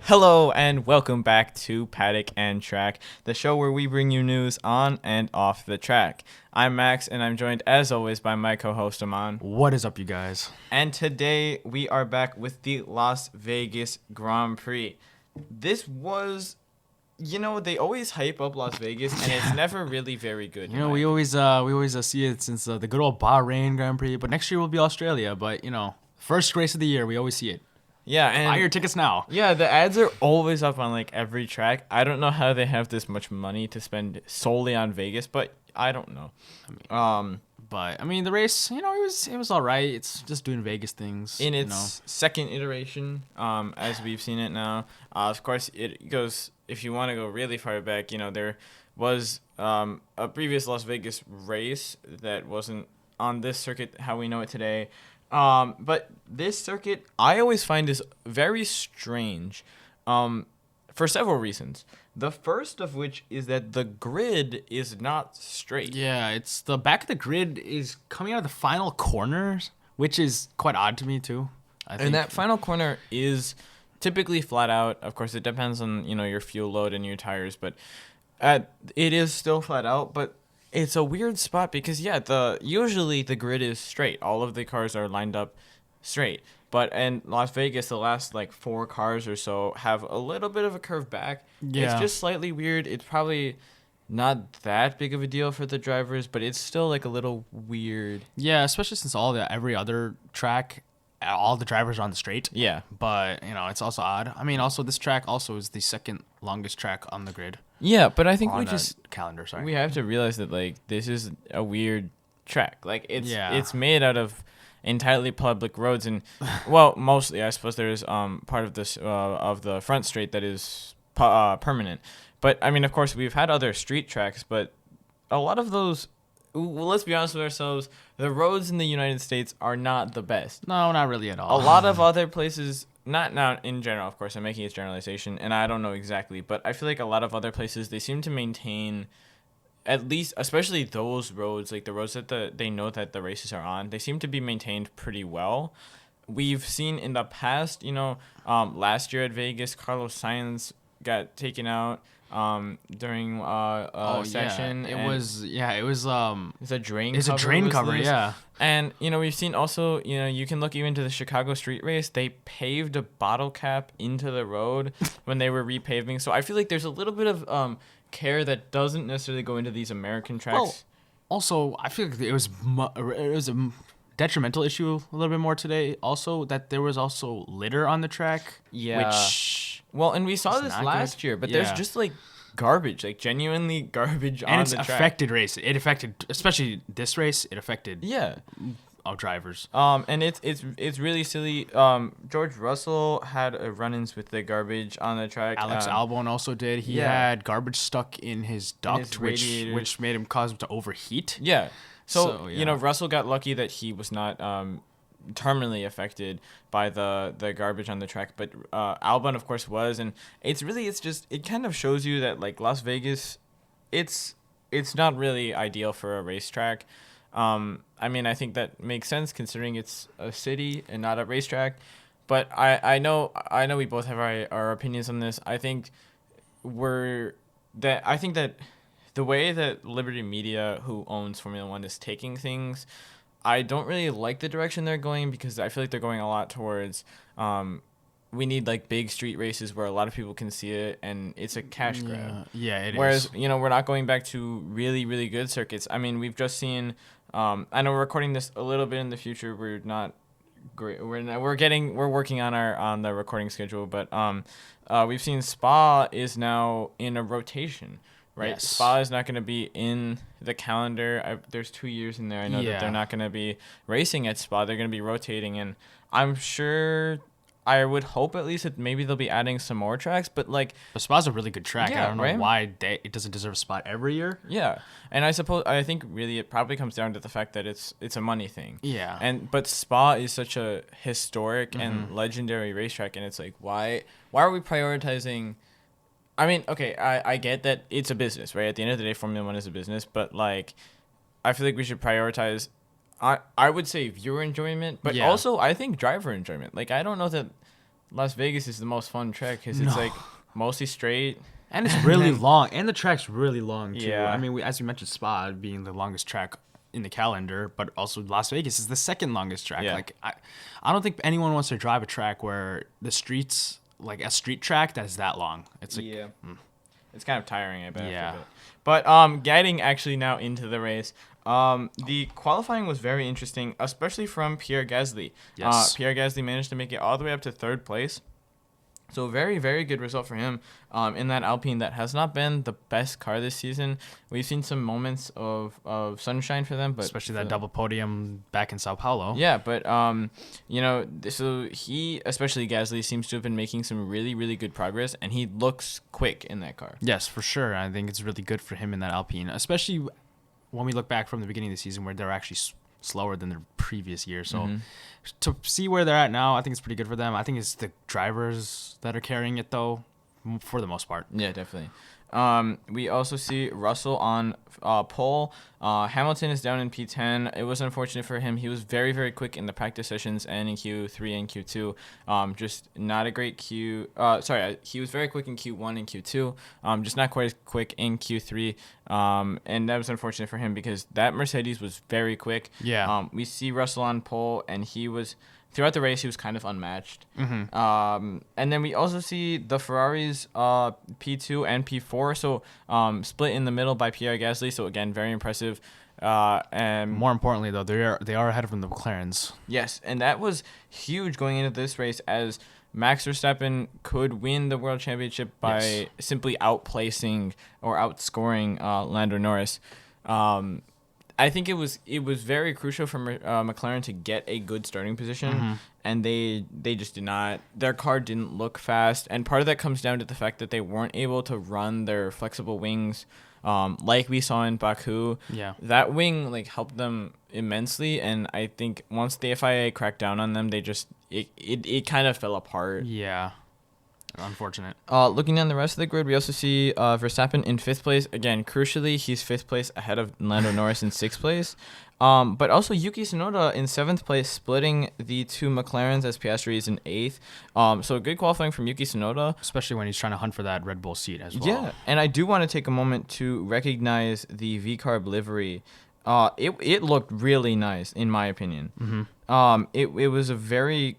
Hello and welcome back to Paddock and Track, the show where we bring you news on and off the track. I'm Max and I'm joined as always by my co-host Amaan. What is up, you guys? And today we are back with the Las Vegas Grand Prix. This was, they always hype up Las Vegas and it's never really very good. We always see it since the good old Bahrain Grand Prix, but next year will be Australia. But first race of the year, we always see it. Yeah, and buy your tickets now. Yeah, the ads are always up on like every track. I don't know how they have this much money to spend solely on Vegas, but I don't know. But the race, it was all right. It's just doing Vegas things in its second iteration, as we've seen it now. Of course, it goes. If you want to go really far back, there was a previous Las Vegas race that wasn't on this circuit how we know it today. But this circuit, I always find is very strange, for several reasons. The first of which is that the grid is not straight. Yeah, it's the back of the grid is coming out of the final corners, which is quite odd to me too. I think. And that final corner is typically flat out. Of course, it depends on, your fuel load and your tires, but it is still flat out, but it's a weird spot because usually the grid is straight. All of the cars are lined up straight. But in Las Vegas, the last like 4 cars or so have a little bit of a curve back. Yeah. It's just slightly weird. It's probably not that big of a deal for the drivers, but it's still like a little weird. Yeah, especially since every other track, all the drivers are on the straight. Yeah. But, it's also odd. Also this track also is the second longest track on the grid. Yeah, but I think we have to realize that like this is a weird track. Like it's made out of entirely public roads, and well, mostly I suppose there's part of this of the front straight that is permanent. But of course we've had other street tracks, but a lot of those, let's be honest with ourselves, the roads in the United States are not the best. No, not really at all. A lot of other places, not in general, of course, I'm making a generalization, and I don't know exactly, but I feel like a lot of other places, they seem to maintain, at least, especially those roads, like the roads that they know that the races are on, they seem to be maintained pretty well. We've seen in the past, last year at Vegas, Carlos Sainz got taken out during section. It was it's a drain it's cover. It's a drain cover, loose. yeah. And we've seen also, you can look even to the Chicago street race, they paved a bottle cap into the road when they were repaving. So I feel like there's a little bit of care that doesn't necessarily go into these American tracks. Well, also I feel like it was a detrimental issue a little bit more today. Also, that there was also litter on the track. Yeah. And we saw this last year, but there's just like garbage, like genuinely garbage on the track. And it's affected race. It affected, especially this race, it affected our drivers. And it's really silly. George Russell had run-ins with the garbage on the track. Alex Albon also did. He had garbage stuck in his duct, which made him cause him to overheat. Yeah. So Russell got lucky that he was not terminally affected by the garbage on the track, but Albon of course was, and it kind of shows you that like Las Vegas, it's not really ideal for a racetrack. I think that makes sense considering it's a city and not a racetrack, but I know we both have our opinions on this. I think that the way that Liberty Media, who owns Formula One, is taking things, I don't really like the direction they're going, because I feel like they're going a lot towards we need like big street races where a lot of people can see it and it's a cash grab. Yeah, it Whereas, is. we're not going back to really, really good circuits. We've just seen I know we're recording this a little bit in the future. We're not great. We're working on the recording schedule, but we've seen Spa is now in a rotation. Right, yes. Spa is not going to be in the calendar. There's 2 years in there. I know that they're not going to be racing at Spa. They're going to be rotating, and I'm sure, I would hope at least that maybe they'll be adding some more tracks. But Spa's a really good track. I don't know why it doesn't deserve a spot every year. Yeah, and I think really it probably comes down to the fact that it's a money thing. Yeah. But Spa is such a historic and legendary racetrack, and it's like why are we prioritizing? I get that it's a business, right? At the end of the day, Formula One is a business, but I feel like we should prioritize I would say viewer enjoyment, but also I think driver enjoyment. I don't know that Las Vegas is the most fun track because it's like mostly straight. And it's really long, and the track's really long too. Yeah. I mean, as you mentioned, Spa being the longest track in the calendar, but also Las Vegas is the second longest track. Yeah. Like, I don't think anyone wants to drive a track where the streets, like a street track, that is that long. It's like, It's kind of tiring, I bet. Yeah. After a bit. But getting actually now into the race, the qualifying was very interesting, especially from Pierre Gasly. Yes. Pierre Gasly managed to make it all the way up to third place. So very, very good result for him in that Alpine that has not been the best car this season. We've seen some moments of sunshine for them, but especially that double podium back in Sao Paulo. yeah, but so he, especially Gasly, seems to have been making some really, really good progress, and he looks quick in that car. Yes, for sure. I think it's really good for him in that Alpine, especially when we look back from the beginning of the season where they're actually slower than their previous year. So to see where they're at now, I think it's pretty good for them. I think it's the drivers that are carrying it, though, for the most part. Yeah, definitely. We also see Russell on pole. Hamilton is down in P10. It was unfortunate for him. He was very, very quick in the practice sessions and in Q3 and Q2. Just not a great he was very quick in Q1 and Q2. Just not quite as quick in Q3. And that was unfortunate for him because that Mercedes was very quick. Yeah. We see Russell on pole, and throughout the race, he was kind of unmatched. And then we also see the Ferraris P2 and P4, so split in the middle by Pierre Gasly. So again, very impressive. And more importantly, though, they are ahead from the McLarens. Yes, and that was huge going into this race as Max Verstappen could win the World Championship by simply outplacing or outscoring Lando Norris. I think it was very crucial for McLaren to get a good starting position, and they just did not. Their car didn't look fast, and part of that comes down to the fact that they weren't able to run their flexible wings like we saw in Baku. Yeah. That wing helped them immensely, and I think once the FIA cracked down on them, they just it kind of fell apart. Yeah. Unfortunate. Looking down the rest of the grid, we also see Verstappen in 5th place. Again, crucially, he's 5th place ahead of Lando Norris in 6th place. But also Yuki Tsunoda in 7th place, splitting the two McLarens as Piastri is in 8th. So good qualifying from Yuki Tsunoda. Especially when he's trying to hunt for that Red Bull seat as well. Yeah, and I do want to take a moment to recognize the V-Carb livery. It looked really nice, in my opinion. It was a very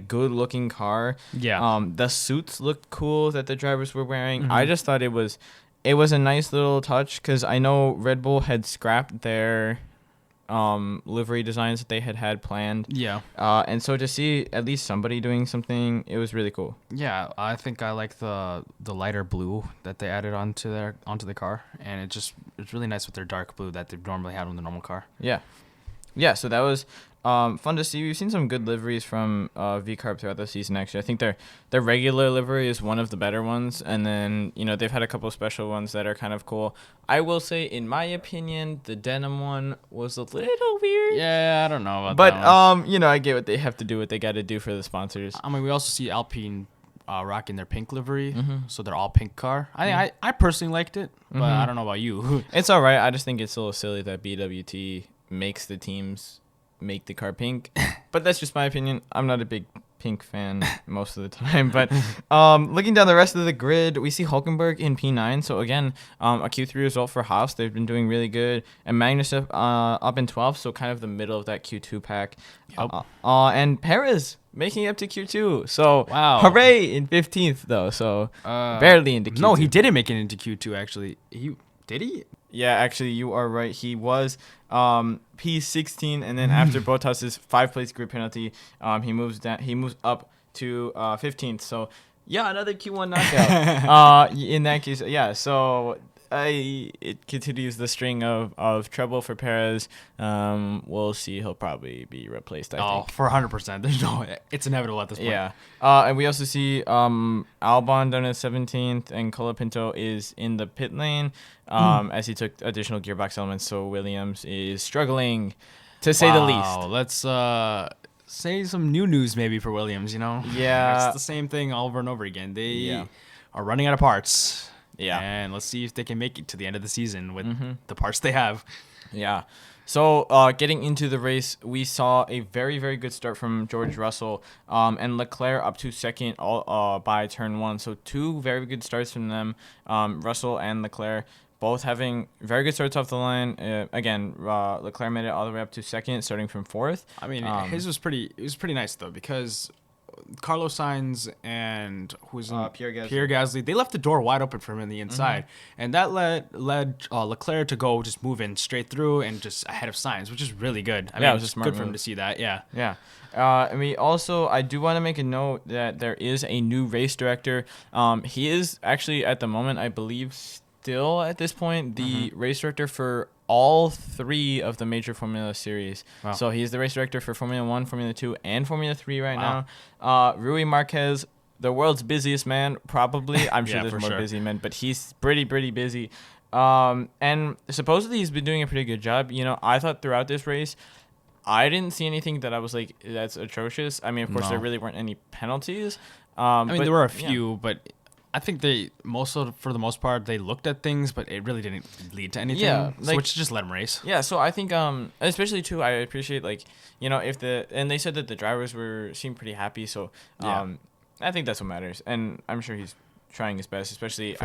good looking car. Yeah. The suits looked cool that the drivers were wearing. I just thought it was a nice little touch because I know Red Bull had scrapped their livery designs that they had planned. Yeah. And so to see at least somebody doing something, it was really cool. Yeah, I think I like the lighter blue that they added onto the car, and it's really nice with their dark blue that they've normally had on the normal car. Yeah. So that was fun to see. We've seen some good liveries from V-Carb throughout the season, actually. I think their regular livery is one of the better ones. And then, they've had a couple of special ones that are kind of cool. I will say, in my opinion, the denim one was a little weird. Yeah, I don't know about that one. But, I get what they have to do, what they got to do for the sponsors. I mean, we also see Alpine rocking their pink livery, so they're all pink car. I personally liked it, but I don't know about you. It's all right. I just think it's a little silly that BWT makes the teams make the car pink, but that's just my opinion. I'm not a big pink fan most of the time, but looking down the rest of the grid, we see Hulkenberg in P9. So again, a Q3 result for Haas. They've been doing really good, and Magnussen up in 12th, so kind of the middle of that Q2 pack. Yep. And Perez making it up to Q2. So wow, hooray in 15th though. So barely into Q2. No, he didn't make it into Q2 actually. Did he? Yeah, actually, you are right. He was P16, and then after Bottas's 5-place grid penalty, he moves down. He moves up to 15th. So, yeah, another Q1 knockout. In that case, yeah. So it continues the string of trouble for Perez. We'll see. He'll probably be replaced, I think. For 100%. There's no. It's inevitable at this point. Yeah. And we also see Albon down at 17th, and Colapinto is in the pit lane as he took additional gearbox elements. So Williams is struggling, to say the least. Let's say some new news maybe for Williams. Yeah. It's the same thing over and over again. They are running out of parts. Yeah. And let's see if they can make it to the end of the season with the parts they have. Yeah. So, getting into the race, we saw a very, very good start from George Russell, and Leclerc up to second by turn 1. So, two very good starts from them, Russell and Leclerc, both having very good starts off the line. Again, Leclerc made it all the way up to second, starting from fourth. I mean, his was pretty. It was pretty nice though, because Carlos Sainz and Pierre Gasly. Pierre Gasly, they left the door wide open for him in the inside, and that led Leclerc to go just move in straight through and just ahead of Sainz, which is really good. I mean, it was a smart good for him move. to see that. Yeah. Yeah. And I do want to make a note that there is a new race director. He is actually, at the moment, I believe, still at this point, the race director for all 3 of the major Formula Series. Wow. So he's the race director for Formula 1, Formula 2, and Formula 3 right now. Rui Marquez, the world's busiest man, probably. I'm sure there's more busy men, but he's pretty busy. And supposedly he's been doing a pretty good job. I thought throughout this race, I didn't see anything that I was like, that's atrocious. I mean, of course, there really weren't any penalties. I mean, there were a few, but I think for the most part, they looked at things, but it really didn't lead to anything. Yeah, which just let them race. Yeah, so I think, especially too, I appreciate and they said that the drivers seemed pretty happy. So, I think that's what matters, and I'm sure he's trying his best. Especially,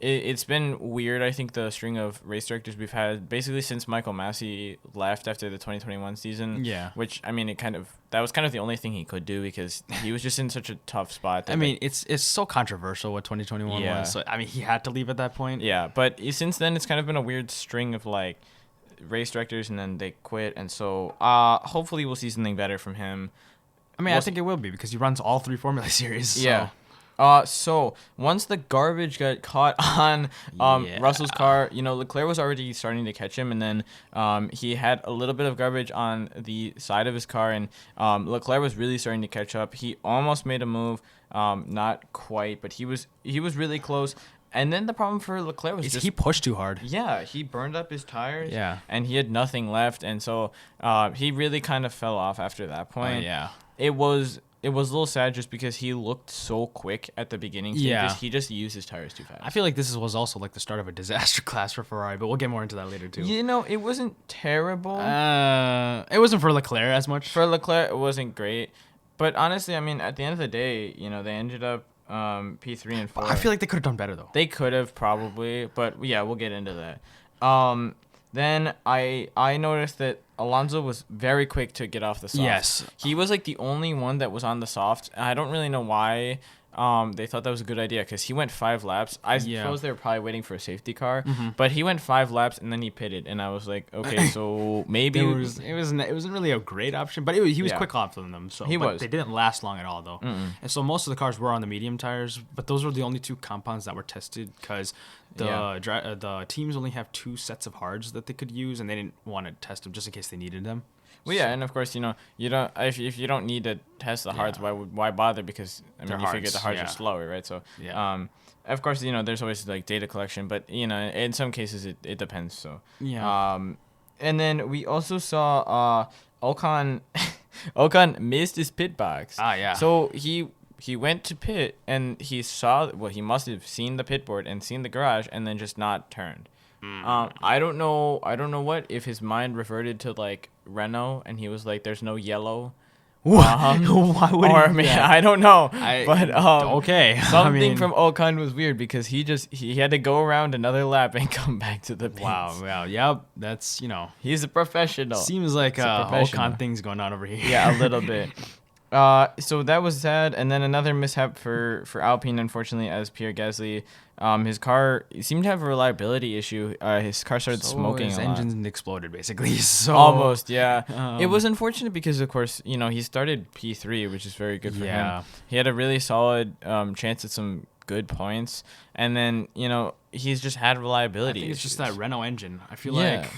it's been weird. I think the string of race directors we've had basically since Michael Massey left after the 2021 season. Yeah. Which that was kind of the only thing he could do, because he was just in such a tough spot. I mean, it's so controversial what 2021 was. So I mean, he had to leave at that point. Yeah, but since then it's kind of been a weird string of race directors, and then they quit, and so hopefully we'll see something better from him. I mean, I think it will be, because he runs all 3 Formula Series. So. Yeah. So once the garbage got caught on Russell's car, Leclerc was already starting to catch him, and then he had a little bit of garbage on the side of his car, and Leclerc was really starting to catch up. He almost made a move, not quite, but he was really close. And then the problem for Leclerc was he pushed too hard. Yeah, he burned up his tires. Yeah. And he had nothing left, and so he really kind of fell off after that point. Yeah. It was a little sad, just because he looked so quick at the beginning stages. Yeah. He just used his tires too fast. I feel like this was also the start of a disaster class for Ferrari, but we'll get more into that later too. It wasn't terrible. It wasn't for Leclerc as much. For Leclerc, it wasn't great. But honestly, I mean, at the end of the day, they ended up P3 and 4. I feel like they could have done better though. They could have probably, but yeah, we'll get into that. Then I noticed that Alonso was very quick to get off the soft. Yes. He was the only one that was on the soft. I don't really know why they thought that was a good idea, because he went 5 laps. I suppose they were probably waiting for a safety car, but he went 5 laps and then he pitted, and I was like, okay, so maybe it wasn't really a great option, but he was quick off of them. So they didn't last long at all though. And so most of the cars were on the medium tires, but those were the only 2 compounds that were tested, because the teams only have 2 sets of hards that they could use, and they didn't want to test them just in case they needed them. Well, yeah, and of course, you don't if you don't need to test the hards, why bother? Because you figure the hards are slower, right? So, of course, there's always data collection, but in some cases it depends. So, and then we also saw Ocon Ocon missed his pit box. So he went to pit, and he must have seen the pit board and seen the garage, and then just not turned. I don't know if his mind reverted to Renault, and he was like, "There's no yellow." Why would I don't know. Okay. Something from Ocon was weird, because he had to go around another lap and come back to the pits. Wow. Yep. That's he's a professional. Seems like Ocon things going on over here. Yeah, a little bit. So that was sad, and then another mishap for Alpine, unfortunately, as Pierre Gasly, his car seemed to have a reliability issue. His car started smoking. His engine exploded, basically. So almost, yeah. It was unfortunate because, of course, he started P3, which is very good for him. He had a really solid chance at some good points, and then he's just had reliability. I think it's issues. just that Renault engine. I feel like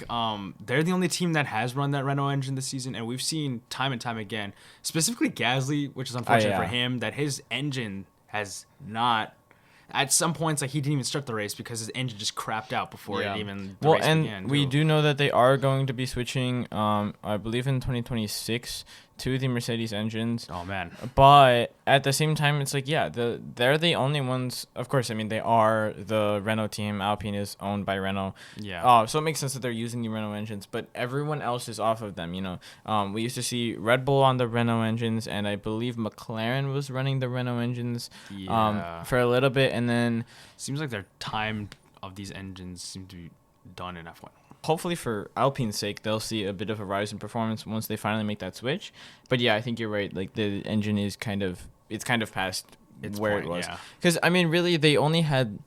they're the only team that has run that Renault engine this season, and we've seen time and time again, specifically Gasly, which is unfortunate for him, that his engine has not. at some points, like he didn't even start the race because his engine just crapped out before it even the well, race and began. we too. do know that they are going to be switching, I believe in 2026 to the Mercedes engines. Oh man. But at the same time, it's like, yeah, they're the only ones. Of course, I mean, they are the Renault team. Alpine is owned by Renault. Yeah. So it makes sense that they're using the Renault engines, but everyone else is off of them, you know. We used to see Red Bull on the Renault engines, and I believe McLaren was running the Renault engines Yeah. for a little bit, and then Seems like their time of these engines seem to be done in F1. hopefully for Alpine's sake, they'll see a bit of a rise in performance once they finally make that switch. But yeah, I think you're right. Like the engine is kind of past where it was. Because I mean, really, they only had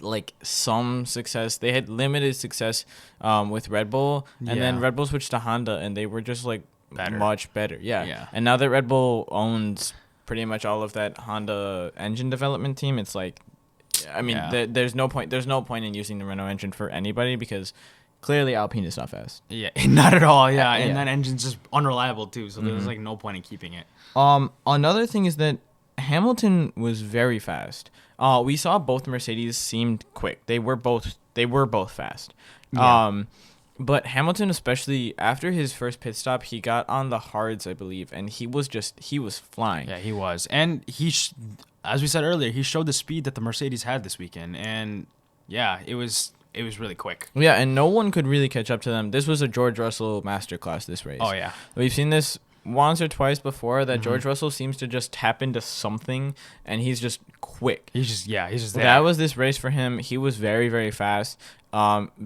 like some success. They had limited success with Red Bull, and then Yeah. Red Bull switched to Honda, and they were just like Better. much better. Yeah. Yeah. And now that Red Bull owns pretty much all of that Honda engine development team, it's like, I mean, Yeah. there's no point. There's no point in using the Renault engine for anybody because clearly Alpine is not fast. Yeah, not at all. Yeah, and Yeah. that engine's just unreliable too. So there's like no point in keeping it. Another thing is that Hamilton was very fast. We saw both Mercedes seemed quick. They were both fast. Yeah. But Hamilton, especially after his first pit stop, he got on the hards, I believe, and he was flying. Yeah, he was, and as we said earlier, he showed the speed that the Mercedes had this weekend, and yeah, it was really quick. Yeah, and no one could really catch up to them. This was a George Russell masterclass, this race. Oh yeah, We've seen this once or twice before that George Russell seems to just tap into something, and he's just quick. he's just there. That was this race for him. He was very, very fast.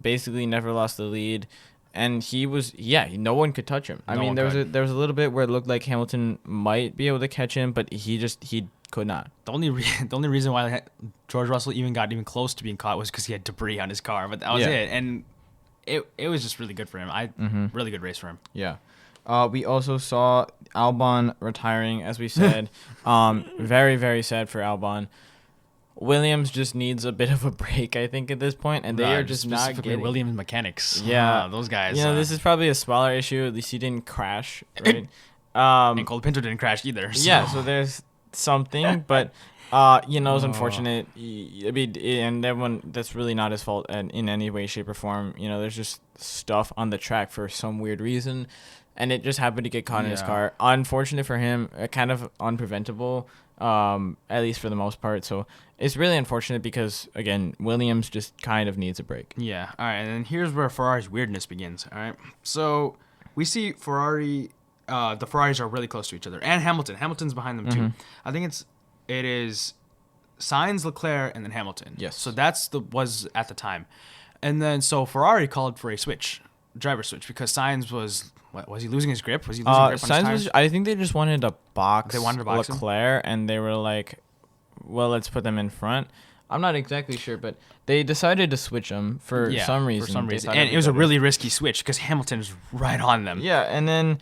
Basically never lost the lead, and he was no one could touch him. I mean, there was a little bit where it looked like Hamilton might be able to catch him, but he could not. The only reason why George Russell even got even close to being caught was because he had debris on his car, but that was it, and it was just really good for him. Really good race for him. Yeah. We also saw Albon retiring, as we said. Very, very sad for Albon. Williams just needs a bit of a break, I think, at this point, and they are just not getting. Williams mechanics. Yeah, those guys. You know, this is probably a smaller issue. At least he didn't crash, right? And Colapinto didn't crash either. So. Yeah, so there's something, but it's unfortunate. I mean, and everyone, that's really not his fault in any way, shape, or form. You know, there's just stuff on the track for some weird reason, and it just happened to get caught in his car. Unfortunate for him, kind of unpreventable, at least for the most part. So it's really unfortunate because, again, Williams just kind of needs a break. Yeah. All right, and then here's where Ferrari's weirdness begins. All right, so we see Ferrari. The Ferraris are really close to each other, and Hamilton. Hamilton's behind them too. I think it is Sainz, Leclerc, and then Hamilton. Yes. So was at the time, and then so Ferrari called for a driver switch, because Sainz was he losing his grip? Was he losing grip on his tires? I think they just wanted to box. They wanted to box Leclerc, and they were like, "Well, let's put them in front." I'm not exactly sure, but they decided to switch them for some reason. For some reason, and it was a really risky switch because Hamilton is right on them. Yeah, and then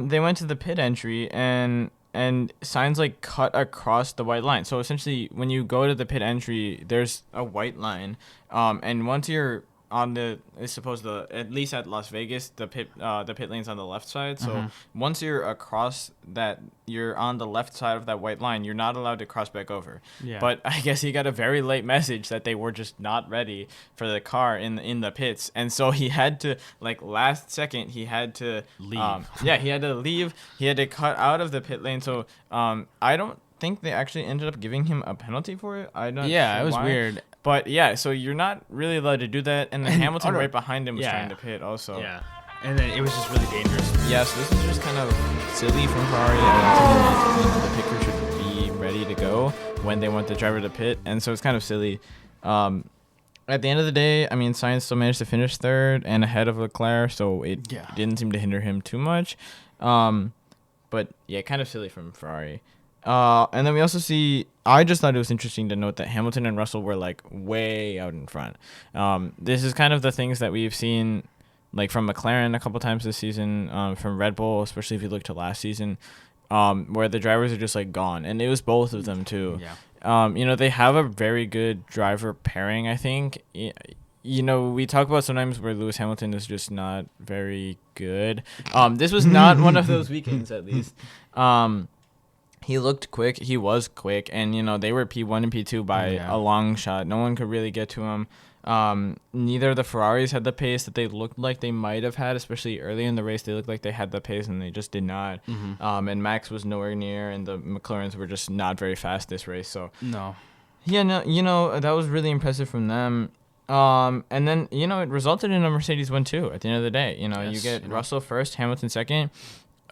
they went to the pit entry, and Sainz like cut across the white line. So essentially, when you go to the pit entry, there's a white line, and once you're on at least at Las Vegas, the pit lane's on the left side. So once you're across that, you're on the left side of that white line. You're not allowed to cross back over. Yeah. But I guess he got a very late message that they were just not ready for the car in the pits, and so he had to, like, last second he had to leave. He had to leave. He had to cut out of the pit lane. So I don't think they actually ended up giving him a penalty for it. I don't. Yeah, sure it was why. Weird. But yeah, so you're not really allowed to do that, and then Hamilton right behind him was trying to pit also. Yeah, and then it was just really dangerous. Yeah, so this is just kind of silly from Ferrari. I don't think the pit crew should be ready to go when they want the driver to pit, and so it's kind of silly. At the end of the day, I mean, Sainz still managed to finish third and ahead of Leclerc, so it didn't seem to hinder him too much. But yeah, kind of silly from Ferrari. And then we also see, I just thought it was interesting to note that Hamilton and Russell were like way out in front. This is kind of the things that we've seen, like from McLaren a couple times this season, from Red Bull, especially if you look to last season, where the drivers are just like gone. And it was both of them too. Yeah. They have a very good driver pairing, I think. We talk about sometimes where Lewis Hamilton is just not very good. This was not one of those weekends, at least. He looked quick. He was quick, and they were P1 and P2 by a long shot. No one could really get to him. Neither of the Ferraris had the pace that they looked like they might have had, especially early in the race. They looked like they had the pace, and they just did not. And Max was nowhere near, and the McLarens were just not very fast this race. So no. Yeah, no, that was really impressive from them. And then it resulted in a Mercedes win too. At the end of the day, you get Russell first, Hamilton second.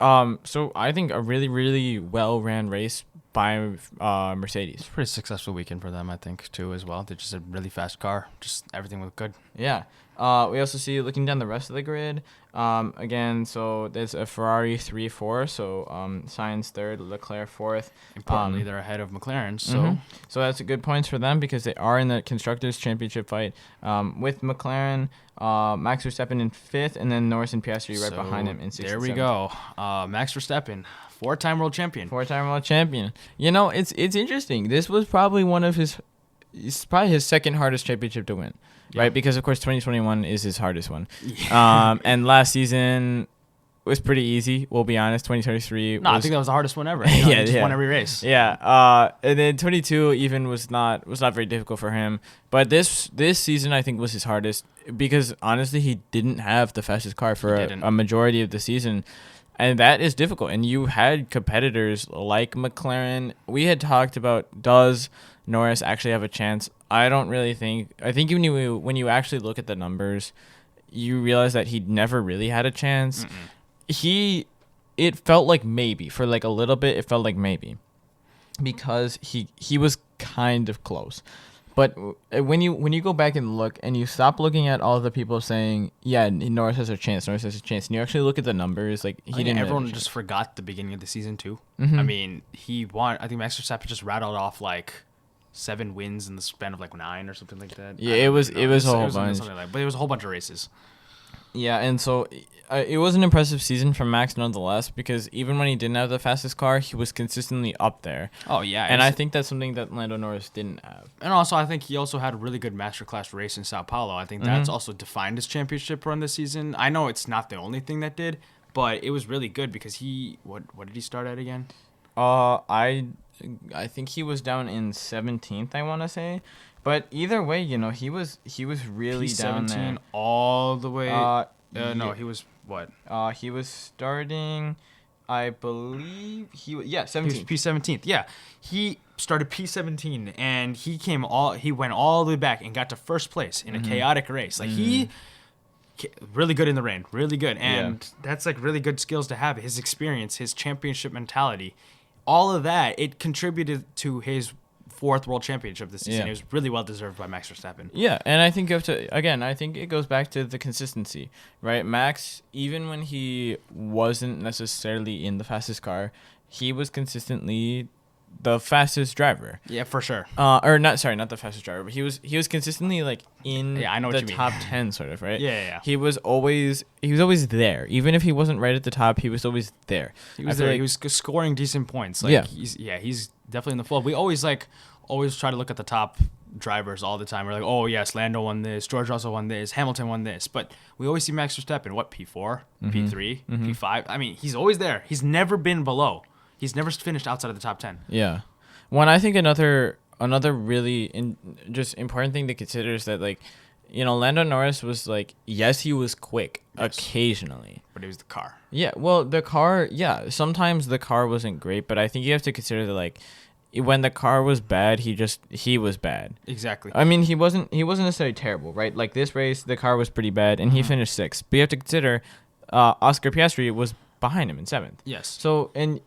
So I think a really, really well-ran race by Mercedes. It's a pretty successful weekend for them, I think, too, as well. They're just a really fast car. Just everything looked good. Yeah. We also see, looking down the rest of the grid, again, so there's a Ferrari 3-4, so Sainz third, Leclerc fourth. Importantly, they're ahead of McLaren, so... So that's a good points for them because they are in the Constructors' Championship fight with McLaren, Max Verstappen in fifth, and then Norris and Piastri right behind him in sixth. There we go. Max Verstappen, four-time world champion. It's interesting. This was probably it's probably his second hardest championship to win. Yeah. Right, because of course 2021 is his hardest one. Yeah. And last season was pretty easy. We'll be honest. 2023. I think that was the hardest one ever. He just won every race. Yeah. And then 22 even was not very difficult for him. But this season I think was his hardest because honestly he didn't have the fastest car for a majority of the season. And that is difficult. And you had competitors like McLaren. We had talked about, does Norris actually have a chance? I don't really think. I think when you actually look at the numbers, you realize that he never really had a chance. It felt like maybe. For like a little bit, it felt like maybe. Because he was kind of close. But when you go back and look and you stop looking at all the people saying, yeah, Norris has a chance, and you actually look at the numbers, like everyone just forgot the beginning of the season too. I mean, he won. I think Max Verstappen just rattled off like 7 wins in the span of like 9 or something like that. Yeah, it was a whole bunch. But it was a whole bunch of races. Yeah, and so it was an impressive season from Max nonetheless because even when he didn't have the fastest car, he was consistently up there. Oh, yeah. And I think that's something that Lando Norris didn't have. And also, I think he also had a really good masterclass race in Sao Paulo. I think that's also defined his championship run this season. I know it's not the only thing that did, but it was really good because what did he start at again? I think he was down in 17th, I want to say. But either way, he was really down there. All the way. No, he was what? He was starting, I believe 17th. He was P17th. Yeah, he started P17 and he went all the way back and got to first place in a chaotic race. Like he really good in the rain, really good, and that's like really good skills to have. His experience, his championship mentality, all of that, it contributed to his 4th world championship this season. It was really well deserved by Max Verstappen. Yeah, and I think you have to, again, I think it goes back to the consistency, right? Max, even when he wasn't necessarily in the fastest car, he was consistently the fastest driver. Yeah, for sure. Not the fastest driver, but he was consistently like in the top 10 sort of, right? Yeah. He was always there. Even if he wasn't right at the top, he was always there. He was there. Like, he was scoring decent points. Like, he's definitely in the flow. We always try to look at the top drivers all the time. We're like, oh yes, Lando won this, George Russell won this, Hamilton won this, but we always see Max Verstappen, P4, P3, P5. I mean, he's always there. He's never been below. He's never finished outside of the top 10. Yeah. One, I think another really just important thing to consider is that, like, Lando Norris was like, yes, he was quick occasionally. But it was the car. Yeah, well, the car, sometimes the car wasn't great, but I think you have to consider that, like, when the car was bad, he was bad. Exactly. I mean, he wasn't necessarily terrible, right? Like, this race, the car was pretty bad, and he finished 6th. But you have to consider Oscar Piastri was behind him in 7th. Yes. So, and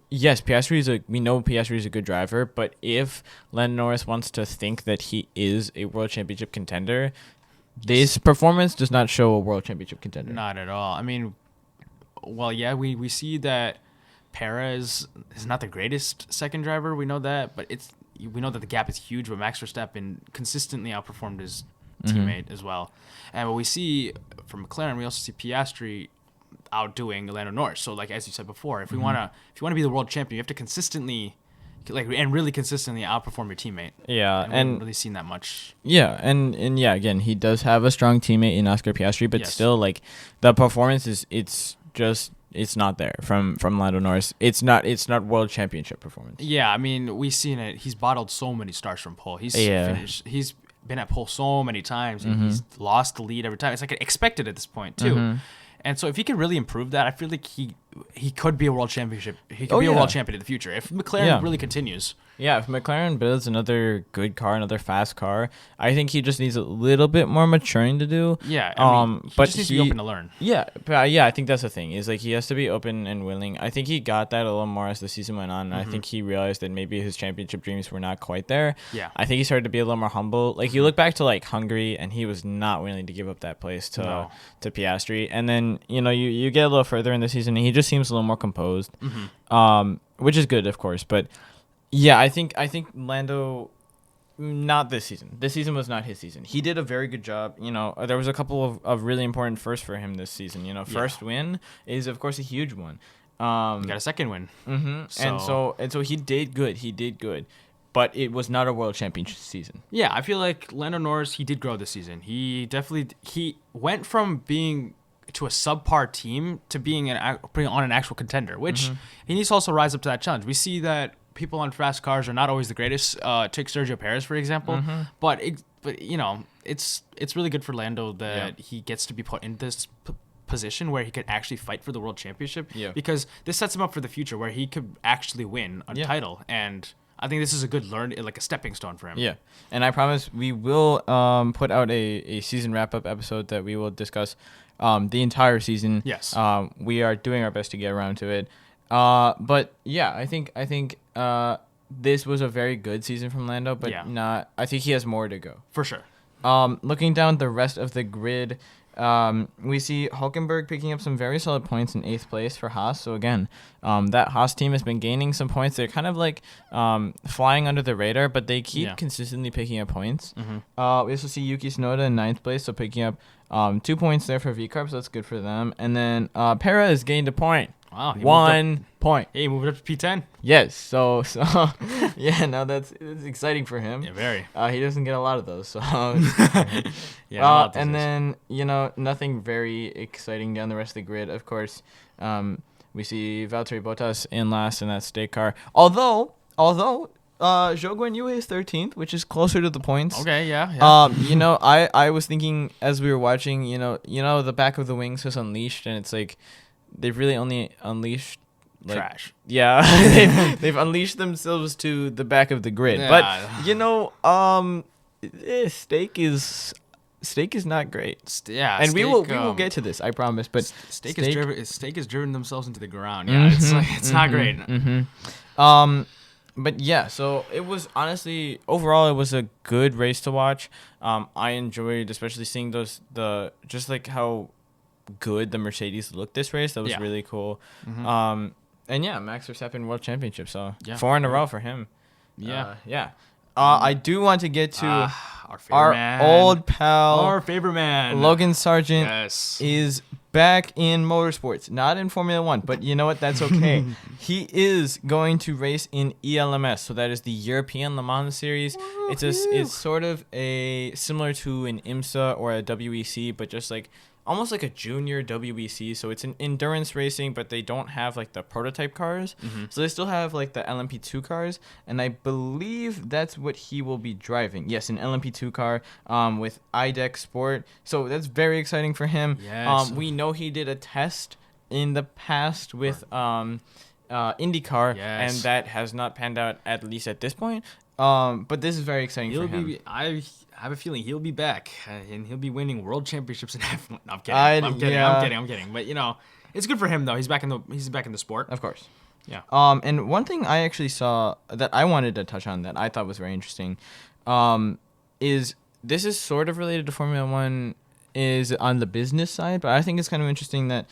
yes, we know Piastri is a good driver, but if Lando Norris wants to think that he is a world championship contender, this performance does not show a world championship contender. Not at all. I mean, well, yeah, we see that Perez is not the greatest second driver. We know that, but we know that the gap is huge. But Max Verstappen consistently outperformed his teammate as well. And what we see from McLaren, we also see Piastri outdoing Lando Norris. So, like as you said before, if you want to be the world champion, you have to consistently, really consistently outperform your teammate. Yeah, and we haven't really seen that much. Yeah, and again, he does have a strong teammate in Oscar Piastri, but still, like, the performance it's just it's not there from Lando Norris. It's not world championship performance. Yeah, I mean, we've seen it. He's bottled so many starts from pole. He's finished. He's been at pole so many times, and he's lost the lead every time. It's like expected at this point too. And so if he can really improve that, I feel like he could be a world championship. He could be a world champion in the future if McLaren really continues. Yeah, if McLaren builds another good car, another fast car, I think he just needs a little bit more maturing to do. Yeah, I mean, he just needs to be open to learn. Yeah, but I think that's the thing. Is like he has to be open and willing. I think he got that a little more as the season went on. And I think he realized that maybe his championship dreams were not quite there. Yeah, I think he started to be a little more humble. Like you look back to like Hungary, and he was not willing to give up that place to Piastri. And then you get a little further in the season, and he just seems a little more composed, which is good, of course, but. Yeah, I think Lando, not this season. This season was not his season. He did a very good job. There was a couple of really important firsts for him this season. First win is of course a huge one. He got a second win. And so he did good. He did good, but it was not a world championship season. Yeah, I feel like Lando Norris, he did grow this season. He went from being to a subpar team to being on an actual contender, which he needs to also rise up to that challenge. We see that people on fast cars are not always the greatest. Take Sergio Perez, for example. But it's really good for Lando that he gets to be put in this position where he could actually fight for the world championship. Yeah. Because this sets him up for the future where he could actually win a title. And I think this is a good like a stepping stone for him. Yeah. And I promise we will put out a season wrap-up episode that we will discuss the entire season. Yes. We are doing our best to get around to it. But yeah, I think this was a very good season from Lando, but not. I think he has more to go for sure. Looking down the rest of the grid, we see Hülkenberg picking up some very solid points in 8th place for Haas. So again, that Haas team has been gaining some points. They're kind of like flying under the radar, but they keep consistently picking up points. We also see Yuki Tsunoda in 9th place, so picking up 2 points there for VCARB, so that's good for them. And then Perez gained a point. Wow, 1 point. Hey, he moved up to P10. Yes, so yeah, now that's exciting for him. Yeah, very. He doesn't get a lot of those, so and then nothing very exciting down the rest of the grid. Of course, we see Valtteri Bottas in last in that state car. Although Zhou Guanyu is 13th, which is closer to the points. Okay, yeah. I was thinking as we were watching, the back of the wings was unleashed, and it's like. They've really only unleashed trash. Yeah, they've unleashed themselves to the back of the grid. Yeah. But steak is not great. And we will get to this, I promise. But steak has driven themselves into the ground. Yeah, it's not great. But yeah, so it was honestly overall it was a good race to watch. I enjoyed especially seeing just like how good the Mercedes looked this race. That was really cool. And yeah, Max Verstappen World Championship. So 4 in a row for him. I do want to get to our old pal, our favorite man, Logan Sargent is back in motorsports, not in Formula 1, but you know what? That's okay. He is going to race in ELMS, so that is the European Le Mans Series. It's sort of similar to an IMSA or a WEC, but just like almost like a junior WEC. So it's an endurance racing, but they don't have like the prototype cars. So they still have like the LMP2 cars, and I believe that's what he will be driving. Yes, an LMP2 car with iDeck Sport. So that's very exciting for him. Yes. We know he did a test in the past with IndyCar, and that has not panned out, at least at this point. But this is very exciting for him. I have a feeling he'll be back and he'll be winning world championships in F1. No, I'm kidding. But it's good for him though. He's back in the sport. Of course. Yeah. And one thing I actually saw that I wanted to touch on that I thought was very interesting, is this is sort of related to Formula 1, is on the business side, but I think it's kind of interesting that.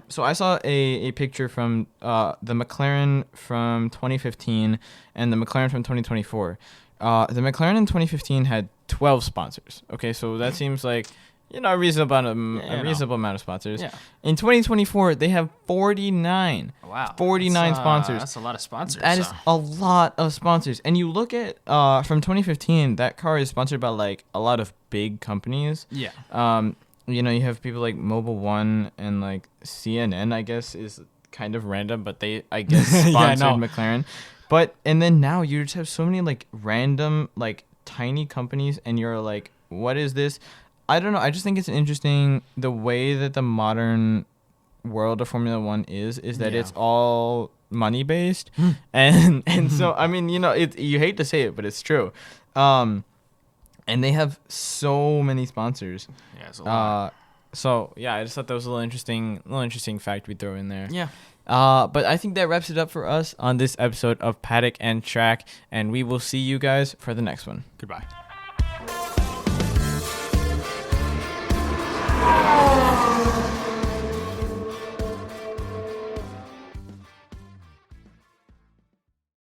So I saw a picture from the McLaren from 2015 and the McLaren from 2024. The McLaren in 2015 had 12 sponsors. Okay, so that seems like a reasonable amount of sponsors. Yeah. In 2024, they have 49. Wow. 49 sponsors. That's a lot of sponsors. That is a lot of sponsors. And you look at from 2015, that car is sponsored by like a lot of big companies. Yeah. you know, you have people like Mobile One and like CNN, I guess, is kind of random, but they, I guess, sponsored McLaren. But, and then now you just have so many like random, like tiny companies, and you're like, what is this? I don't know. I just think it's interesting the way that the modern world of Formula One is that it's all money based. And so, I mean, you know, you hate to say it, but it's true. And they have so many sponsors. Yeah, it's a lot. So yeah, I just thought that was a little interesting fact we'd throw in there. Yeah. But I think that wraps it up for us on this episode of Paddock and Track, and we will see you guys for the next one. Goodbye.